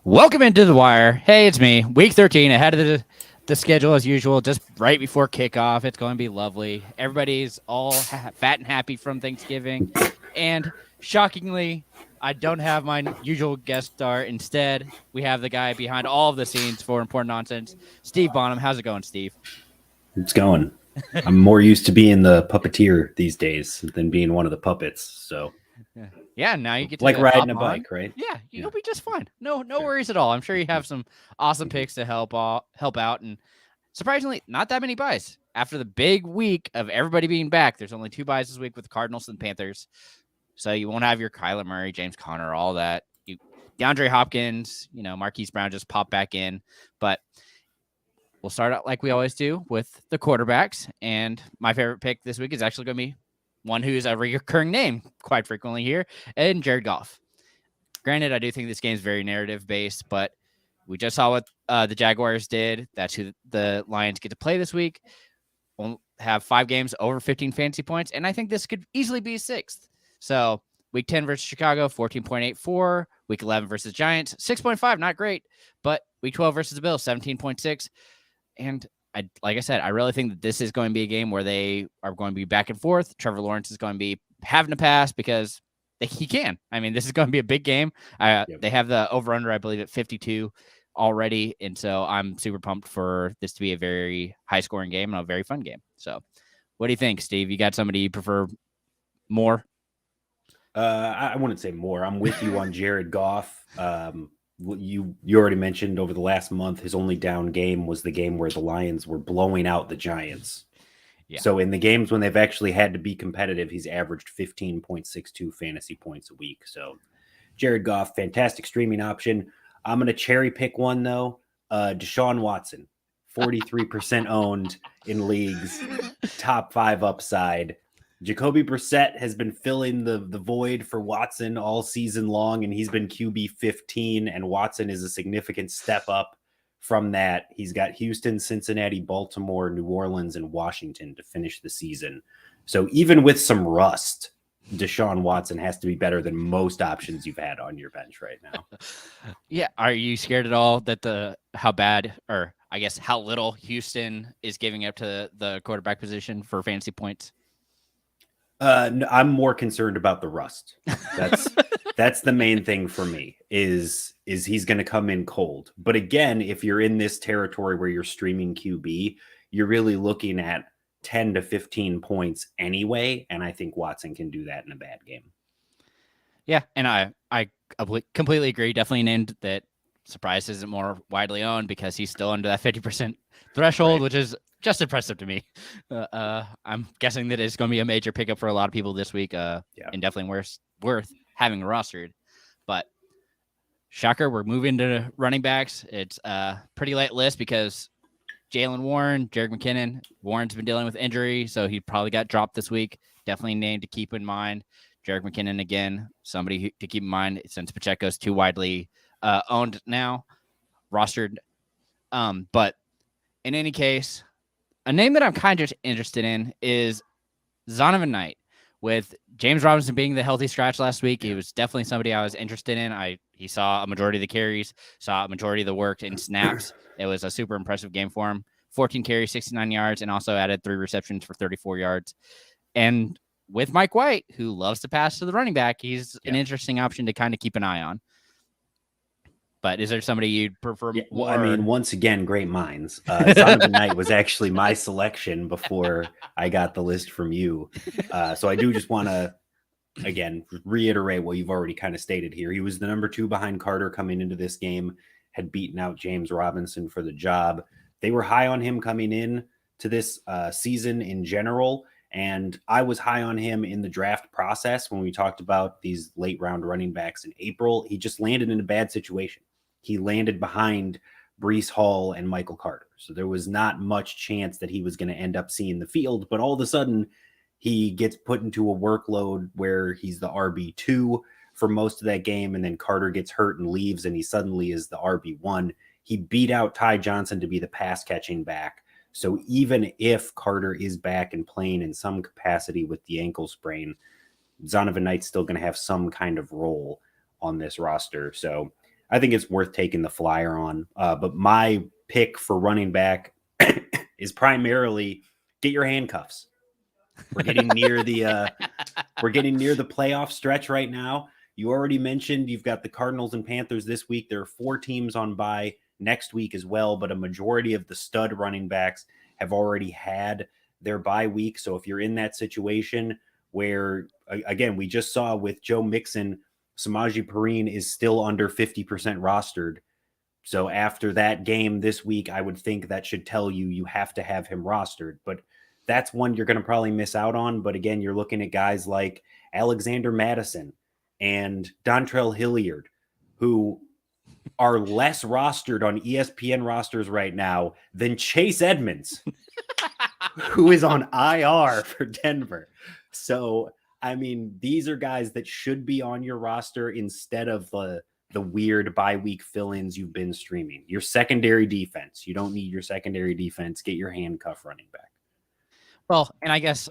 Welcome into the wire. Hey, it's me. Week 13, ahead of the schedule as usual, just right before kickoff. It's going to be lovely. Everybody's all fat and happy from Thanksgiving. And shockingly, I don't have my usual guest star. Instead, we have the guy behind all of the scenes for Important Nonsense, Steve Bonham. How's it going, Steve? It's going. I'm more used to being the puppeteer these days than being one of the puppets. So yeah, now you get to like riding a bike, right? Yeah, you'll be just fine. No worries at all. I'm sure you have some awesome picks to help out, and surprisingly, not that many buys. After the big week of everybody being back, there's only 2 buys this week with the Cardinals and Panthers. So you won't have your Kyler Murray, James Conner, all that. DeAndre Hopkins, Marquise Brown just popped back in. But we'll start out like we always do with the quarterbacks. And my favorite pick this week is actually going to be one who's a recurring name quite frequently here, and Jared Goff. Granted, I do think this game is very narrative-based, but we just saw what the Jaguars did. That's who the Lions get to play this week. We'll have 5 games over 15 fantasy points, and I think this could easily be 6th. So week 10 versus Chicago, 14.84. Week 11 versus Giants, 6.5, not great. But week 12 versus the Bills, 17.6. And like I said, I really think that this is going to be a game where they are going to be back and forth. Trevor Lawrence is going to be having to pass because he can. I mean, this is going to be a big game. They have the over-under, I believe, at 52 already. And so I'm super pumped for this to be a very high-scoring game and a very fun game. So what do you think, Steve? You got somebody you prefer more? I wouldn't say more. I'm with you on Jared Goff. You already mentioned over the last month, his only down game was the game where the Lions were blowing out the Giants. Yeah. So in the games when they've actually had to be competitive, he's averaged 15.62 fantasy points a week. So Jared Goff, fantastic streaming option. I'm going to cherry pick one, though. Deshaun Watson, 43% owned in leagues, top 5 upside. Jacoby Brissett has been filling the void for Watson all season long, and he's been QB 15, and Watson is a significant step up from that. He's got Houston, Cincinnati, Baltimore, New Orleans, and Washington to finish the season. So even with some rust, Deshaun Watson has to be better than most options you've had on your bench right now. Yeah. Are you scared at all that how bad, or I guess how little Houston is giving up to the quarterback position for fantasy points? No, I'm more concerned about the rust. That's the main thing for me is he's going to come in cold. But again, if you're in this territory where you're streaming QB, you're really looking at 10 to 15 points anyway. And I think Watson can do that in a bad game. Yeah. And I completely agree. Definitely named that Surprise isn't more widely owned because he's still under that 50% threshold, right, which is just impressive to me. I'm guessing that it's going to be a major pickup for a lot of people this week, and definitely worth having rostered. But shocker, we're moving to running backs. It's a pretty light list because Jalen Warren, Jerick McKinnon. Warren's been dealing with injury, so he probably got dropped this week. Definitely a name to keep in mind. Jerick McKinnon, again, somebody to keep in mind since Pacheco's too widely owned now, rostered. But in any case, a name that I'm kind of interested in is Zonovan Knight. With James Robinson being the healthy scratch last week, he was definitely somebody I was interested in. He saw a majority of the carries, saw a majority of the work in snaps. It was a super impressive game for him. 14 carries, 69 yards, and also added 3 receptions for 34 yards. And with Mike White, who loves to pass to the running back, he's an interesting option to kind of keep an eye on. But is there somebody you'd prefer? Yeah, well, I mean, once again, great minds. Zonovan Knight was actually my selection before I got the list from you. So I do just want to, again, reiterate what you've already kind of stated here. He was the number 2 behind Carter coming into this game, had beaten out James Robinson for the job. They were high on him coming in to this season in general. And I was high on him in the draft process when we talked about these late round running backs in April. He just landed in a bad situation. He landed behind Breece Hall and Michael Carter. So there was not much chance that he was going to end up seeing the field. But all of a sudden, he gets put into a workload where he's the RB2 for most of that game, and then Carter gets hurt and leaves, and he suddenly is the RB1. He beat out Ty Johnson to be the pass catching back. So even if Carter is back and playing in some capacity with the ankle sprain, Zonovan Knight's still going to have some kind of role on this roster. So I think it's worth taking the flyer on. But my pick for running back is primarily get your handcuffs. We're getting near the playoff stretch right now. You already mentioned you've got the Cardinals and Panthers this week. There are 4 teams on bye next week as well, but a majority of the stud running backs have already had their bye week. So if you're in that situation where, again, we just saw with Joe Mixon, Samaje Perine is still under 50% rostered. So after that game this week, I would think that should tell you have to have him rostered. But that's one you're going to probably miss out on. But again, you're looking at guys like Alexander Madison and Dontrell Hilliard, who are less rostered on ESPN rosters right now than Chase Edmonds, who is on IR for Denver. So, I mean, these are guys that should be on your roster instead of the weird bye week fill-ins you've been streaming. Your secondary defense. You don't need your secondary defense. Get your handcuff running back. Well, and I guess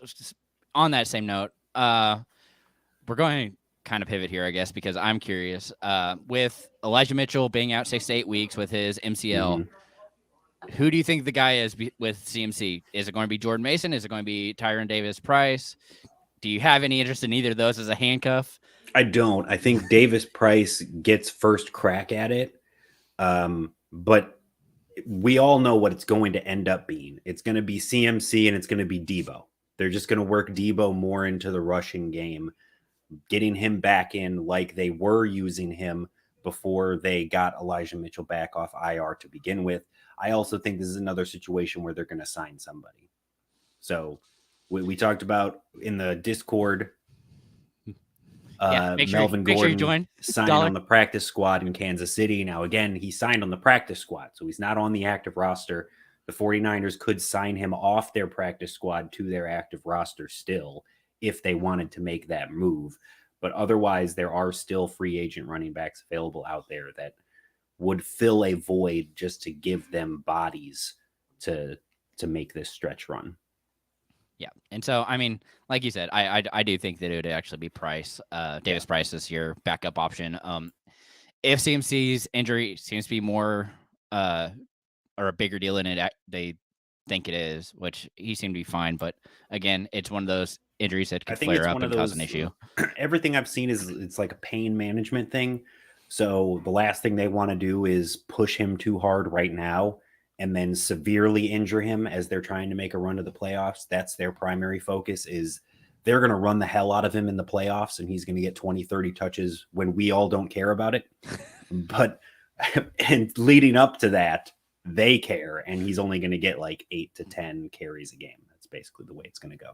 on that same note, we're going to kind of pivot here, I guess, because I'm curious. With Elijah Mitchell being out 6 to 8 weeks with his MCL, who do you think the guy is with CMC? Is it going to be Jordan Mason? Is it going to be Tyron Davis-Price? Do you have any interest in either of those as a handcuff? I don't. I think Davis-Price gets first crack at it. But we all know what it's going to end up being. It's going to be CMC and it's going to be Debo. They're just going to work Debo more into the rushing game, getting him back in like they were using him before they got Elijah Mitchell back off IR to begin with. I also think this is another situation where they're going to sign somebody. So we talked about in the Discord, Melvin Gordon signed on the practice squad in Kansas City. Now, again, he signed on the practice squad, so he's not on the active roster. The 49ers could sign him off their practice squad to their active roster still if they wanted to make that move. But otherwise, there are still free agent running backs available out there that would fill a void just to give them bodies to make this stretch run. Yeah. And so, I mean, like you said, I do think that it would actually be Price. Davis-Price is your backup option. If CMC's injury seems to be more or a bigger deal than they think it is, which he seemed to be fine. But again, it's one of those injuries that could flare up and cause an issue. Everything I've seen is it's like a pain management thing. So the last thing they want to do is push him too hard right now and then severely injure him as they're trying to make a run to the playoffs. That's their primary focus, is they're going to run the hell out of him in the playoffs, and he's going to get 20, 30 touches when we all don't care about it. But and leading up to that, they care, and he's only going to get like 8 to 10 carries a game. That's basically the way it's going to go.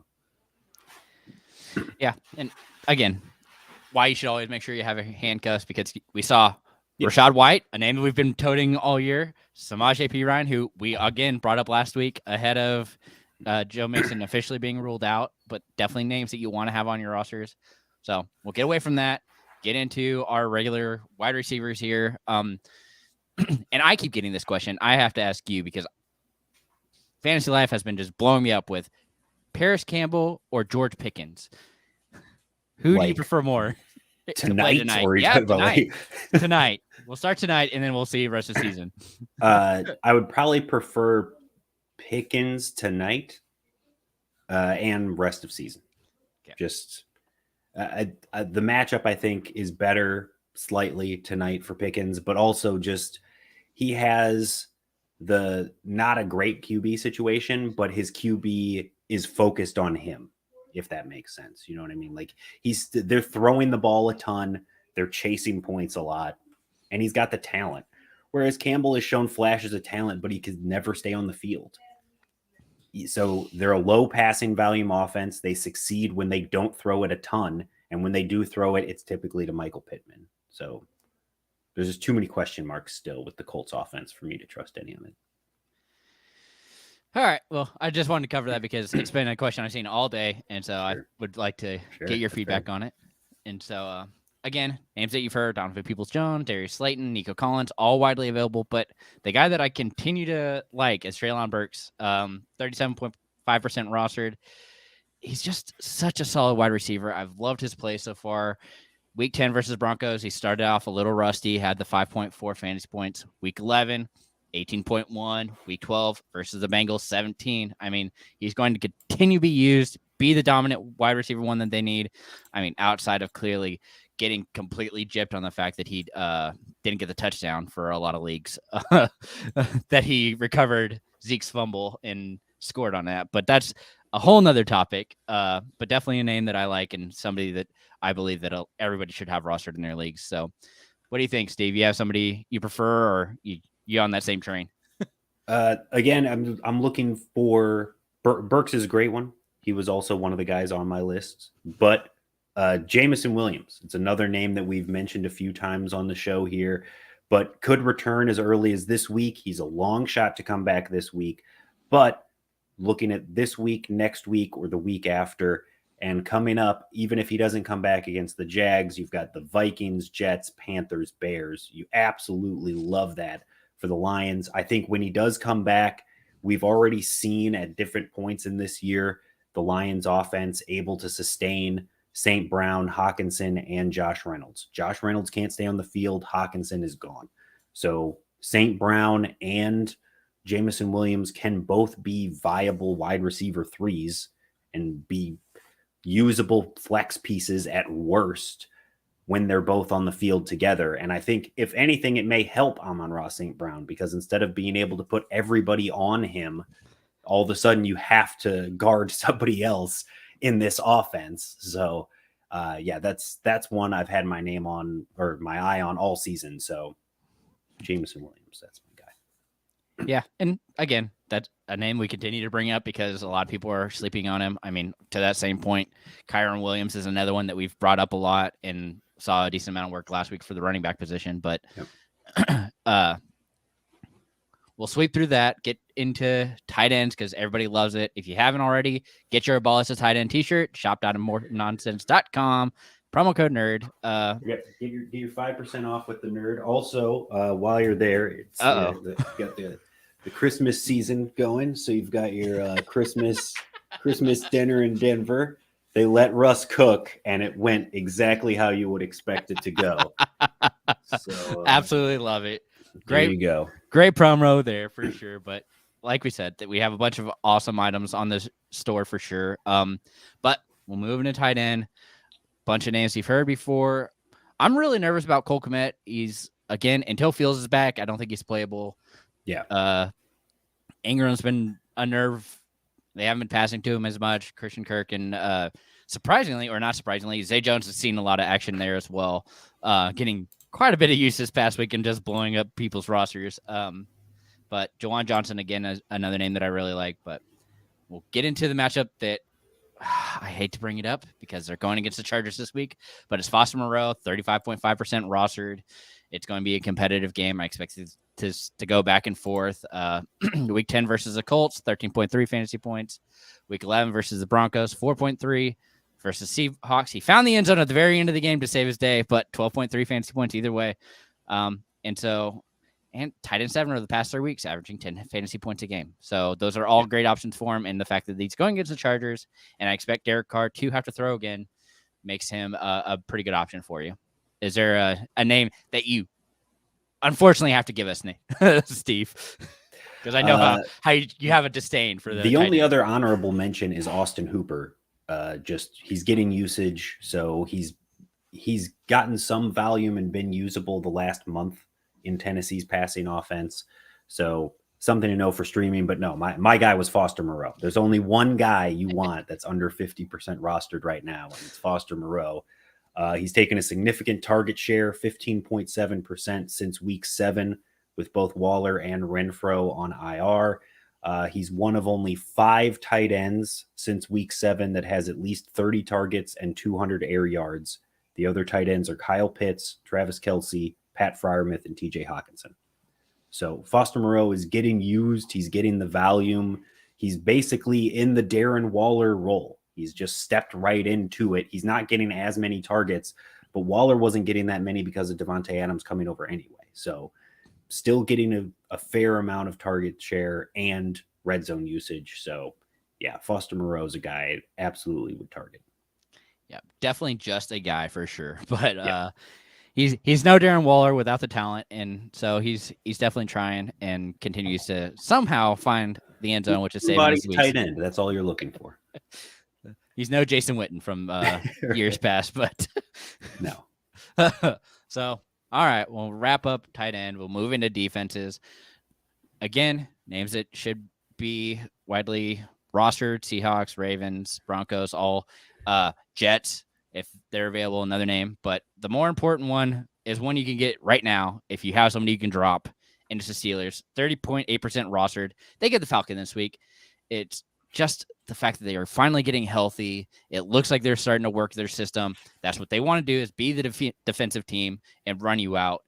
Yeah, and again, why you should always make sure you have a handcuffs, because we saw Rachaad White, a name that we've been toting all year, Samaje Perine, who we again brought up last week ahead of Joe Mixon officially being ruled out, but definitely names that you want to have on your rosters. So we'll get away from that, get into our regular wide receivers here. And I keep getting this question. I have to ask you, because Fantasy Life has been just blowing me up with Paris Campbell or George Pickens. Who do you prefer more? Tonight? Or Tonight. We'll start tonight, and then we'll see the rest of the season. I would probably prefer Pickens tonight and rest of season. Okay. Just the matchup, I think, is better slightly tonight for Pickens, but also just he has the not a great QB situation, but his QB is focused on him, if that makes sense. You know what I mean? Like they're throwing the ball a ton, they're chasing points a lot, and he's got the talent. Whereas Campbell has shown flashes of talent, but he could never stay on the field. So they're a low passing volume offense. They succeed when they don't throw it a ton. And when they do throw it, it's typically to Michael Pittman. So there's just too many question marks still with the Colts offense for me to trust any of it. All right. Well, I just wanted to cover that because it's been a question I've seen all day, and so I would like to get your feedback on it. And so, again, names that you've heard: Donovan Peoples-Jones, Darius Slayton, Nico Collins, all widely available. But the guy that I continue to like is Treylon Burks, 37.5% rostered. He's just such a solid wide receiver. I've loved his play so far. Week 10 versus Broncos, he started off a little rusty, had the 5.4 fantasy points. Week 11, 18.1. Week 12 versus the Bengals, 17. I mean, he's going to continue to be used, be the dominant wide receiver one that they need. I mean, outside of clearly getting completely gypped on the fact that he didn't get the touchdown for a lot of leagues, that he recovered Zeke's fumble and scored on that. But that's a whole nother topic, but definitely a name that I like and somebody that I believe that everybody should have rostered in their leagues. So what do you think, Steve? You have somebody you prefer, or you on that same train? Again, I'm looking for Burks is a great one. He was also one of the guys on my list, but Jameson Williams, it's another name that we've mentioned a few times on the show here, but could return as early as this week. He's a long shot to come back this week, but looking at this week, next week, or the week after, and coming up, even if he doesn't come back against the Jags, you've got the Vikings, Jets, Panthers, Bears. You absolutely love that for the Lions. I think when he does come back, we've already seen at different points in this year, the Lions offense able to sustain St. Brown, Hawkinson, and Josh Reynolds. Josh Reynolds can't stay on the field. Hawkinson is gone. So St. Brown and Jameson Williams can both be viable wide receiver threes and be usable flex pieces at worst when they're both on the field together. And I think, if anything, it may help Amon-Ra St. Brown, because instead of being able to put everybody on him, all of a sudden you have to guard somebody else in this offense. So yeah, that's one I've had my name on, or my eye on, all season. So Jameson Williams, that's my guy. Yeah. And again, that's a name we continue to bring up because a lot of people are sleeping on him. I mean, to that same point, Kyron Williams is another one that we've brought up a lot and saw a decent amount of work last week for the running back position. But we'll sweep through that, get into tight ends because everybody loves it. If you haven't already, get your Abolish the Tight End t-shirt, shop.mornonsense.com. Promo code nerd. Get your 5% off with the nerd. Also, while you're there, it's you got the Christmas season going. So you've got your Christmas dinner in Denver. They let Russ cook, and it went exactly how you would expect it to go. So absolutely love it. Great, there you go. Great promo there for sure. But like we said, that we have a bunch of awesome items on this store for sure. But we'll move into tight end. Bunch of names you've heard before. I'm really nervous about Cole Kmet. He's, again, until Fields is back, I don't think he's playable. Yeah. Ingram's been a nerve. They haven't been passing to him as much. Christian Kirk and surprisingly, or not surprisingly, Zay Jones has seen a lot of action there as well, getting quite a bit of use this past week and just blowing up people's rosters. But Juwan Johnson, again, is another name that I really like. But we'll get into the matchup that I hate to bring it up because they're going against the Chargers this week, but it's Foster Moreau, 35.5% rostered. It's going to be a competitive game. I expect it to go back and forth. Week 10 versus the Colts, 13.3 fantasy points. Week 11 versus the Broncos, 4.3 versus Seahawks. He found the end zone at the very end of the game to save his day, but 12.3 fantasy points either way. And tight end 7 over the past 3 weeks, averaging 10 fantasy points a game. So those are all great options for him. And the fact that he's going against the Chargers, and I expect Derek Carr to have to throw again, makes him a pretty good option for you. Is there a name that you unfortunately have to give us, Steve? Because I know how you have a disdain for the only other honorable mention is Austin Hooper. He's getting usage, so he's gotten some volume and been usable the last month in Tennessee's passing offense. So something to know for streaming. But no, my guy was Foster Moreau. There's only one guy you want that's under 50% rostered right now, and it's Foster Moreau. He's taken a significant target share, 15.7% since week 7, with both Waller and Renfro on IR. He's one of only 5 tight ends since week 7 that has at least 30 targets and 200 air yards. The other tight ends are Kyle Pitts, Travis Kelce, Pat Freiermuth, and TJ Hawkinson. So Foster Moreau is getting used. He's getting the volume. He's basically in the Darren Waller role. He's just stepped right into it. He's not getting as many targets, but Waller wasn't getting that many because of Devontae Adams coming over anyway. So still getting a fair amount of target share and red zone usage. So yeah, Foster Moreau is a guy I absolutely would target. Yeah, definitely just a guy for sure. But he's no Darren Waller without the talent, and so he's definitely trying and continues to somehow find the end zone, which is saving his weeks. Tight end. That's all you're looking for. He's no Jason Witten from years past, but no. So, all right, we'll wrap up tight end. We'll move into defenses. Again, names that should be widely rostered: Seahawks, Ravens, Broncos, all Jets, if they're available, another name. But the more important one is one you can get right now if you have somebody you can drop into the Steelers. 30.8% rostered. They get the Falcon this week. It's just the fact that they are finally getting healthy. It looks like they're starting to work their system. That's what they want to do, is be the defensive team and run you out.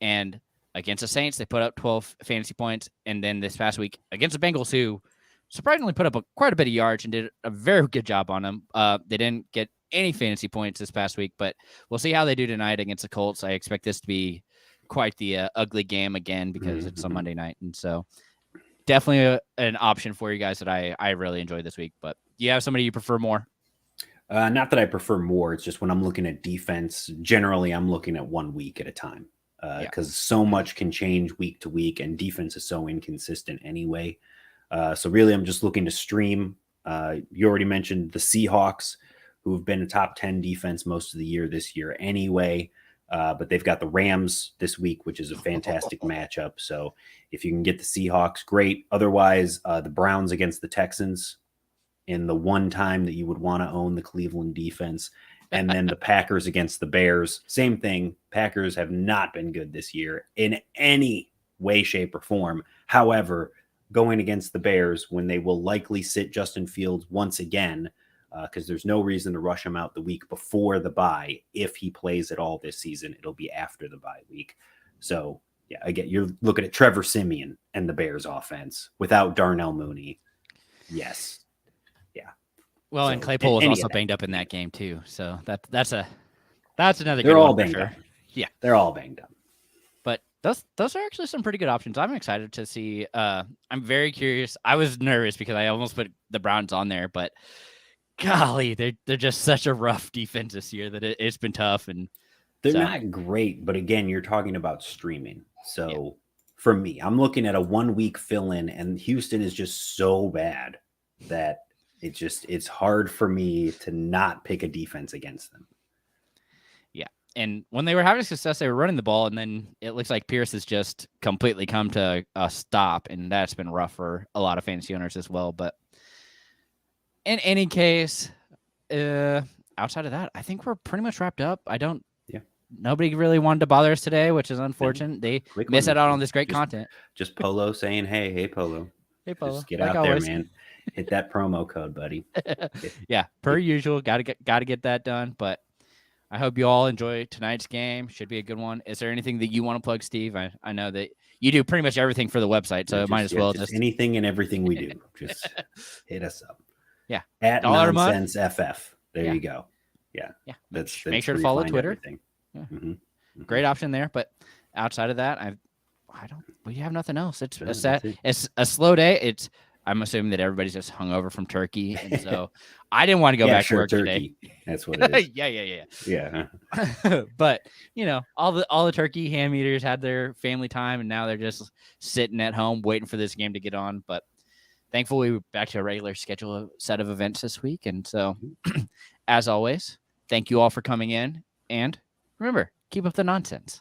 And against the Saints, they put up 12 fantasy points. And then this past week against the Bengals, who surprisingly put up quite a bit of yards and did a very good job on them. They didn't get any fantasy points this past week, but we'll see how they do tonight against the Colts. I expect this to be quite the ugly game again because it's on Monday night. And so definitely an option for you guys that I really enjoyed this week. But do you have somebody you prefer more? Not that I prefer more. It's just when I'm looking at defense, generally I'm looking at 1 week at a time because so much can change week to week, and defense is so inconsistent anyway. So really, I'm just looking to stream. You already mentioned the Seahawks, who have been a top 10 defense most of the year this year anyway. But they've got the Rams this week, which is a fantastic matchup. So if you can get the Seahawks, great. Otherwise, the Browns against the Texans in the one time that you would want to own the Cleveland defense. And then the Packers against the Bears. Same thing. Packers have not been good this year in any way, shape, or form. However, going against the Bears when they will likely sit Justin Fields once again, because there's no reason to rush him out the week before the bye. If he plays at all this season, it'll be after the bye week. So, yeah, again, you're looking at Trevor Siemian and the Bears offense without Darnell Mooney. Yes. Yeah. Well, so, and Claypool was also banged up in that game too. So that's another They're good all one banged for sure. up. Yeah. They're all banged up. But those are actually some pretty good options. I'm excited to see. I'm very curious. I was nervous because I almost put the Browns on there, but golly, they're just such a rough defense this year that it's been tough. And they're not great, but again, you're talking about streaming. So for me, I'm looking at a 1 week fill-in, and Houston is just so bad that it's hard for me to not pick a defense against them. Yeah. And when they were having success, they were running the ball, and then it looks like Pierce has just completely come to a stop, and that's been rough for a lot of fantasy owners as well. But in any case, outside of that, I think we're pretty much wrapped up. Nobody really wanted to bother us today, which is unfortunate. They miss out on this great content. Just Polo saying, hey, Polo. Hey, Polo. Just get out there, man. Hit that promo code, buddy. Yeah, per usual. Got to get that done. But I hope you all enjoy tonight's game. Should be a good one. Is there anything that you want to plug, Steve? I know that you do pretty much everything for the website, so might as well just anything and everything we do. Just hit us up. Yeah, at Nonsense FF. There you go. Yeah. That's make sure to follow Twitter. Everything. Yeah. Mm-hmm. Great option there. But outside of that, we have nothing else. It's a slow day. I'm assuming that everybody's just hungover from turkey, and so I didn't want to go back to work turkey. today. That's what it is. Yeah. But all the turkey ham eaters had their family time, and now they're just sitting at home waiting for this game to get on. But thankfully, we're back to a regular schedule set of events this week, and so as always, thank you all for coming in, and remember, keep up the nonsense.